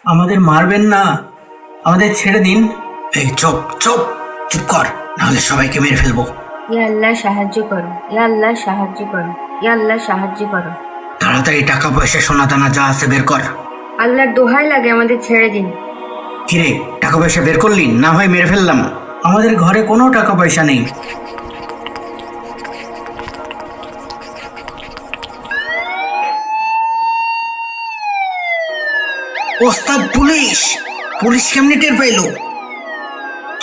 আমাদের মারবেন না, আমাদের ছেড়ে দিন। এই চুপ চুপ চুপ কর, নাহলে সবাইকে মেরে ফেলবো। ইয়া আল্লাহ সাহায্য করো, ইয়া আল্লাহ সাহায্য করো, ইয়া আল্লাহ সাহায্য করো। তাড়াতাড়ি টাকা পয়সা সোনা দানা যা আছে বের কর। আল্লাহর দোহাই লাগে আমাদের ছেড়ে দিন। কিরে, টাকা পয়সা বের করলি? না হয় মেরে ফেললাম। আমাদের ঘরে কোনো টাকা পয়সা নেই। ওস্তাদ, পুলিশ! পুলিশ কেমনে টের পাইলো?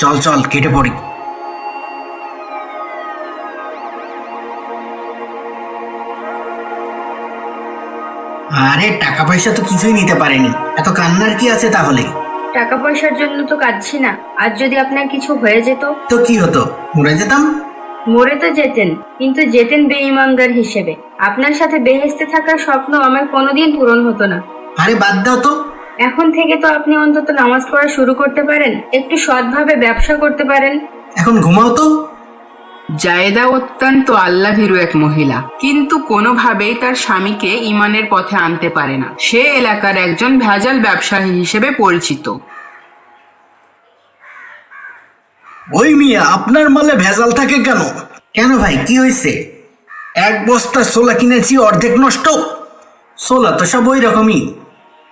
চল চল কেটে পড়ি। আরে টাকা পয়সা তো কিছুই নিতে পারেনি, এত কান্নার কি আছে তাহলে? টাকা পয়সার জন্য তো কাঁদছি না, আর যদি আপনার কিছু হয়ে যেত? তো কি হতো, মরে যেতাম। মরে তো যেতেন, কিন্তু যেতেন বেঈমানদার হিসেবে। আপনার সাথে বেহেশতে থাকার স্বপ্ন আমার কোনোদিন পূরণ হতো না। আরে বাদ দাও তো। এখন থেকে তো আপনি অন্তত নামাজ পড়া শুরু করতে পারেন, একটু সৎভাবে ব্যবসা করতে পারেন। এখন ঘুমাও তো। জায়েদা অত্যন্ত আল্লাভীরু এক মহিলা, কিন্তু কোনোভাবেই তার স্বামীকে ঈমানের পথে আনতে পারে না। সে এলাকার একজন ভেজাল ব্যবসায়ী হিসেবে পরিচিত। ওই মিয়া, আপনার মালে ভেজাল থাকে কেন? কেন ভাই, কি হয়েছে? এক বস্তা ছোলা কিনেছি, অর্ধেক নষ্ট। ছোলা তো সব ওই রকমই।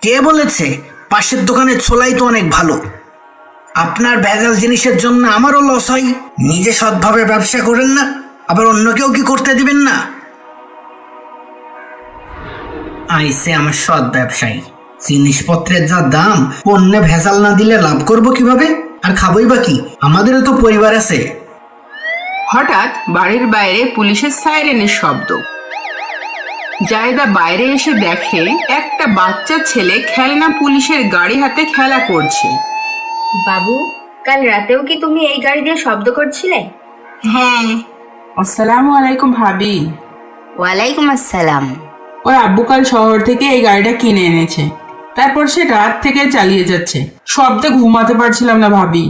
কে বলেছে? পাশের দোকানের ছোলাই তো অনেক ভালো। আপনার ভেজাল জিনিসের জন্য আমারও লস হয়। নিজে সৎভাবে ব্যবসা করেন না, আবার অন্যকেও কি করতে দিবেন না? আইসে আমার সৎ ব্যবসায়ী। জিনিসপত্রের যা দাম, পণ্যে ভেজাল না দিলে লাভ করব কিভাবে? আর খাবই বা কি? আমাদেরও তো পরিবার আছে। হঠাৎ বাড়ির বাইরে পুলিশের সাইরেনের শব্দ। জায়েদা বাইরে এসে দেখে একটা বাচ্চা ছেলে খেলনা পুলিশের গাড়ি হাতে খেলা করছে। বাবু, কাল রাতেও কি তুমি এই গাড়ি দিয়ে শব্দ করছিলে? হ্যাঁ। আসসালামু আলাইকুম ভাবি। ওয়ালাইকুম আসসালাম। ওর আব্বু কাল শহর থেকে এই গাড়িটা কিনে এনেছে, তারপর সে রাত থেকে চালিয়ে যাচ্ছে। শব্দে ঘুমাতে পারছিলাম না ভাবি।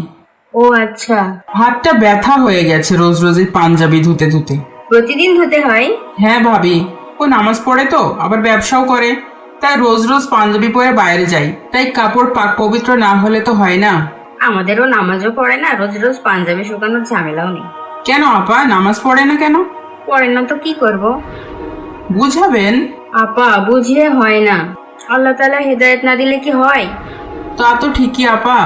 ও আচ্ছা। হাতটা ব্যথা হয়ে গেছে রোজ রোজ এই পাঞ্জাবি ধুতে ধুতে। প্রতিদিন ধুতে হয়? হ্যাঁ ভাবি, ও নামাজ পড়ে তো, আবার ব্যবসাও করে, তাই রোজ রোজ পাঞ্জাবি পরে বাইরে যাই, তাই কাপড় পাক পবিত্র না হলে তো হয় না। আমাদেরও নামাজও পড়ে না, রোজ রোজ পাঞ্জাবি শুকানোর ঝামেলাও নেই। কেন আপা, নামাজ পড়ে না কেন? পড়ে না তো কি করব? বুঝাবেন। আপা, বুঝিয়ে হয় না। আল্লাহ তাআলা হেদায়েত না দিলে কি হয়? তা তো ঠিকই আপা,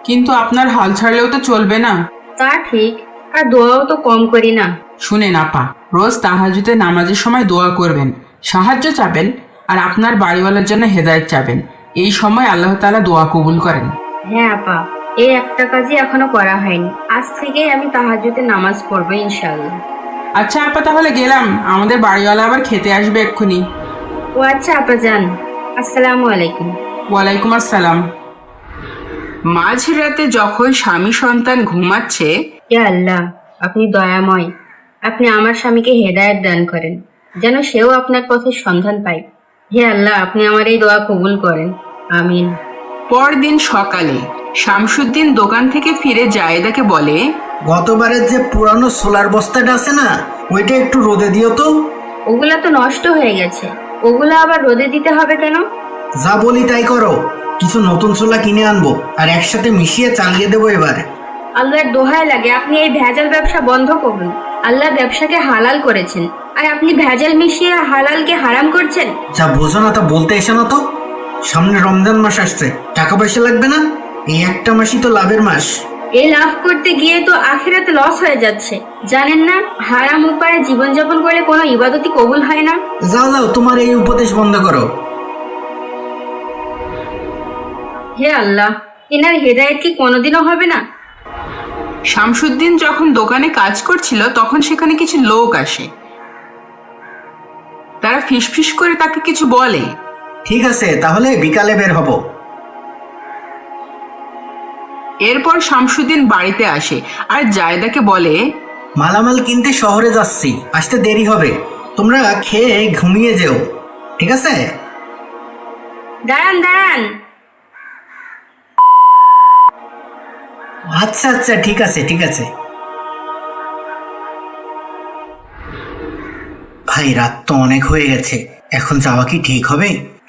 কিন্তু আপনার হাল ছাড়লেও তো চলবে না। তা ঠিক, আর দোয়াও তো কম করি না। শুনেন আপা, রোজ তাহাজ্জুদে নামাজের সময় দোয়া করবেন, সাহায্য চাবেন, আর আপনার বাড়িওয়ালার জন্য হেদায়েত চাবেন। এই সময় আল্লাহ তাআলা দোয়া কবুল করেন। হ্যাঁ আপা, এই একটা কাজই এখনো করা হয়নি। আজ থেকেই আমি তাহাজ্জুদে নামাজ পড়বো ইনশাআল্লাহ। আচ্ছা আপা, তাহলে গেলাম, আমাদের বাড়িওয়ালা আবার খেতে আসবে এক্ষুনি। ও আচ্ছা আপা, যান। আসসালামু আলাইকুম। ওয়ালাইকুম আসসালাম। মাঝরাতে যখন স্বামী সন্তান ঘুমাচ্ছে, ইয়া আল্লাহ, আপনি দয়াময়। আপনি আমার স্বামীকে হেদায়েত দান করেন, যেন সেও আপনার পথের সন্ধান পায়। হে আল্লাহ, আপনি আমার এই দোয়া কবুল করেন। আমিন। পরদিন সকালে শামসুদ্দিন দোকান থেকে ফিরে জায়েদাকে বলে, গতবারের যে পুরানো সোলার বস্তাটা আছে না, ওইটা একটু রোদে দিও তো। ওগুলা তো নষ্ট হয়ে গেছে, ওগুলা আবার রোদে দিতে হবে কেন? যা বলি তাই করো। কিছু নতুন ছোলা কিনে আনবো, আর একসাথে মিশিয়ে চালিয়ে দেবো এবার। আল্লাহর দোহাই লাগে, আপনি এই ভেজাল ব্যবসা বন্ধ করুন। আল্লাহ ব্যবসাকে হালাল করেছেন, আর আপনি ভেজাল মিশিয়ে হালালকে হারাম করছেন। যা বোঝো না তা বলতে এসো না তো। সামনে রমজান মাস আসছে, টাকা পয়সা লাগবে না? এই একটা মাসই তো লাভের মাস। এই লাভ করতে গিয়ে তো আখিরাতে লস হয়ে যাচ্ছে। জানেন না, হারাম উপায়ে জীবনযাপন করলে কোনো ইবাদতই কবুল হয় না। যাও যাও, তোমার এই উপদেশ বন্ধ করো। হে আল্লাহ, এনার হেদায়েত কি কোনোদিনও হবে না? শামসুদ্দিন যখন দোকানে কাজ করছিল তখন সেখানে কিছু লোক আসে। তারা ফিসফিস করে তাকে কিছু বলে। ঠিক আছে, তাহলে বিকালে বের হব। এরপর শামসুদ্দিন বাড়িতে আসে আর জায়েদাকে বলে, মালামাল কিনতে শহরে যাচ্ছি, আসতে দেরি হবে। তোমরা খেয়ে ঘুমিয়ে যেও, ঠিক আছে? দাঁড়ান দাঁড়ান। আচ্ছা আচ্ছা, ঠিক আছে ঠিক আছে। ভাই, রাত তো অনেক হয়ে গেছে, এখন যাওয়া কি ঠিক হবে?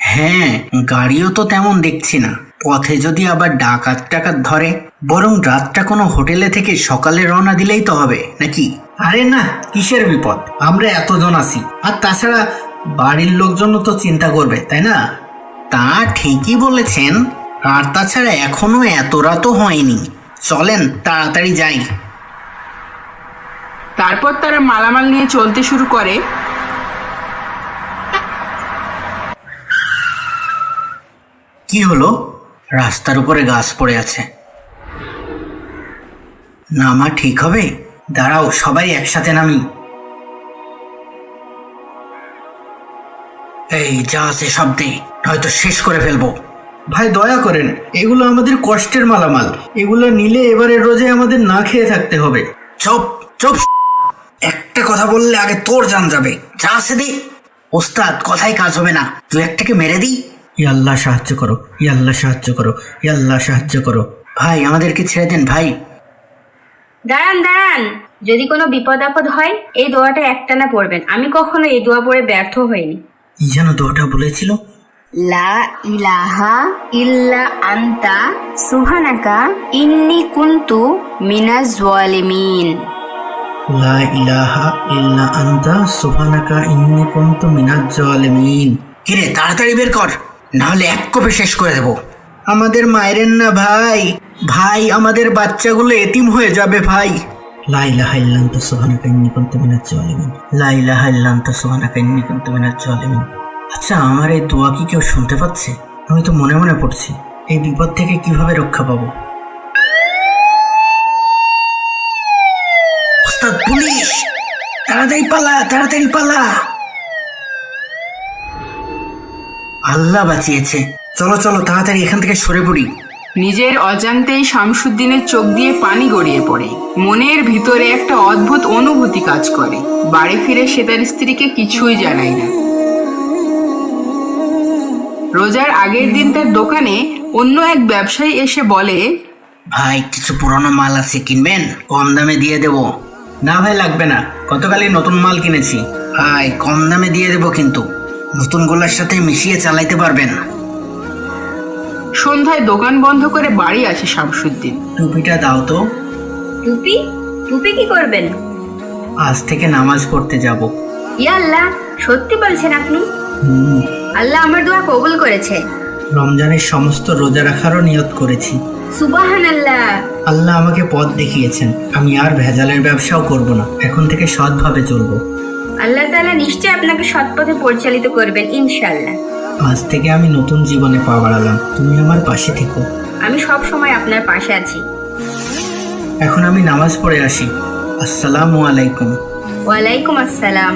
হ্যাঁ, গাড়িও তো তেমন দেখছি না। পথে যদি আবার ডাকাত টাকাত ধরে, বরং রাতটা কোনো হোটেলে থেকে সকালে রওনা দিলেই তো হবে নাকি? আরে না, কিসের বিপদ, আমরা এতজন আছি। আর তাছাড়া বাড়ির লোকজনও তো চিন্তা করবে, তাই না? তা ঠিকই বলেছেন। আর তাছাড়া এখনো এত রাতও হয়নি। চলেন তাড়াতাড়ি যাই। তারপর তারা মালামাল নিয়ে চলতে শুরু করে। কি হলো? রাস্তার উপরে গাছ পড়ে আছে। নামা ঠিক হবে? দাঁড়াও, সবাই একসাথে নামি। এই যা আছে সব দে, হয়তো শেষ করে ফেলবো। ভাই দয়া করেন, এগুলো আমাদের কষ্টের মালামাল। এগুলো নিলে এবারে রোজে আমাদের না খেয়ে থাকতে হবে। চুপ চুপ, একটা কথা বললে আগে তোর জান যাবে। যা আছে দে। ওস্তাদ, কথাই কাজ হবে না, তুই একটাকে মেরে দিই। আল্লাহ সাহায্য করো, আল্লাহ সাহায্য করো, আল্লাহ সাহায্য করো। ভাই আমাদেরকে ছেড়ে দেন ভাই। দাঁড়ান দাঁড়ান, যদি কোনো বিপদ আপদ হয় এই দোয়াটা একটানা পড়বেন। আমি কখনো এই দোয়া পড়ে ব্যর্থ হইনি। যেন দোয়াটা বলেছিল, লা ইলাহা ইল্লা আনতা সুবহানাকা ইন্নী কুনতু মিনাজ জালিমিন। লা ইলাহা ইল্লা আনতা সুবহানাকা ইন্নী কুনতু মিনাজ জালিমিন। কিরে, তাড়াতাড়ি বের কর, না হলে এক কোপে শেষ করে দেব। আমাদের মায়েরেন না ভাই, ভাই আমাদের বাচ্চাগুলো এতিম হয়ে যাবে ভাই। লা ইলাহা ইল্লা আনতা সুবহানাকা ইন্নী কুনতু মিনাজ জালিমিন। লা ইলাহা ইল্লা আনতা সুবহানাকা ইন্নী কুনতু মিনাজ জালিমিন। আচ্ছা, আমার এই দোয়া কি কেউ শুনতে পাচ্ছে? আমি তো মনে মনে পড়ছি। এই বিপদ থেকে কিভাবে রক্ষা পাবো? ওস্তাদ, পুলিশ! তাড়াতাড়ি পালা, তাড়াতাড়ি পালা। আল্লাহ বাঁচিয়েছে। চলো চলো, তাড়াতাড়ি এখান থেকে সরে পড়ি। নিজের অজান্তেই শামসুদ্দিনের চোখ দিয়ে পানি গড়িয়ে পড়ে। মনের ভিতরে একটা অদ্ভুত অনুভূতি কাজ করে। বাড়ি ফিরে সে তার স্ত্রীকে কিছুই জানায় না। রোজার আগের দিন তার দোকানে অন্য এক ব্যবসায়ী এসে বলে, ভাই কিছু পুরনো মাল আছে, কিনবেন? কম দামে দিয়ে দেব। না ভাই, লাগবে না, গতকালই নতুন মাল কিনেছি। ভাই কম দামে দিয়ে দেব, কিন্তু নতুন গোলার সাথে মিশিয়ে চালাইতে পারবেন। সন্ধ্যায় দোকান বন্ধ করে বাড়ি আসে শামসুদ্দিন। টুপিটা দাও তো। টুপি? টুপি কি করবেন? আজ থেকে নামাজ পড়তে যাব। ইয়া আল্লাহ, সত্যি বলছেন আপনি? আল্লাহ আমার দোয়া কবুল করেছে। রমজানের সমস্ত রোজা রাখারও নিয়ত করেছি। সুবহানাল্লাহ। আল্লাহ আমাকে পথ দেখিয়েছেন। আমি আর ভেজালের ব্যবসাও করব না, এখন থেকে সৎভাবে চলবো। আল্লাহ তাআলা নিশ্চয় আপনাকে সৎ পথে পরিচালিত করবেন ইনশাআল্লাহ। আজ থেকে আমি নতুন জীবনে পা বাড়ালাম, তুমি আমার পাশে থেকো। আমি সব সময় আপনার পাশে আছি। এখন আমি নামাজ পড়ে আসি। আসসালামু আলাইকুম। ওয়ালাইকুম আসসালাম।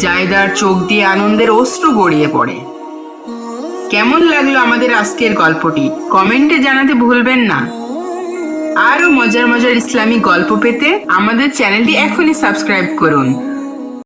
জায়দার চোখ দিয়ে আনন্দের অশ্রু গড়িয়ে পড়ে। কেমন লাগলো আমাদের আজকের গল্পটি কমেন্টে জানাতে ভুলবেন না। আরো মজার মজার ইসলামিক গল্প পেতে আমাদের চ্যানেলটি এখনই সাবস্ক্রাইব করুন।